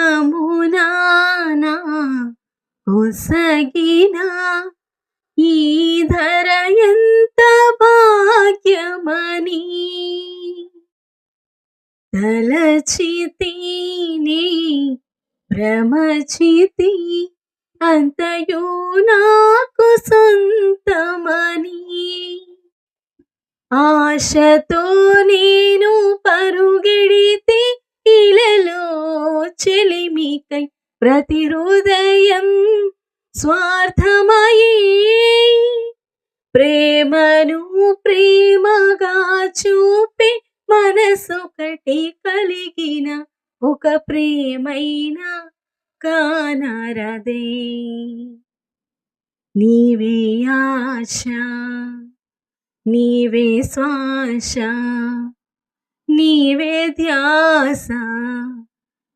ఇహమునానా ఒసగిన ఈ ధర ఎంత భాగ్యమని తలచితిని భ్రమచితి అంతయు నాకు సొంతమని ఆశతో నేను పరుగెడితే ఇలలో చెలిమికై ప్రతి హృదయం స్వార్థమయే ప్రేమను ప్రేమగా చూపే మనసొకటి కలిగిన ఒక ప్రేమైనా కానరదే నీవే ఆశ నీవే శ్వాస నీవే ధ్యాస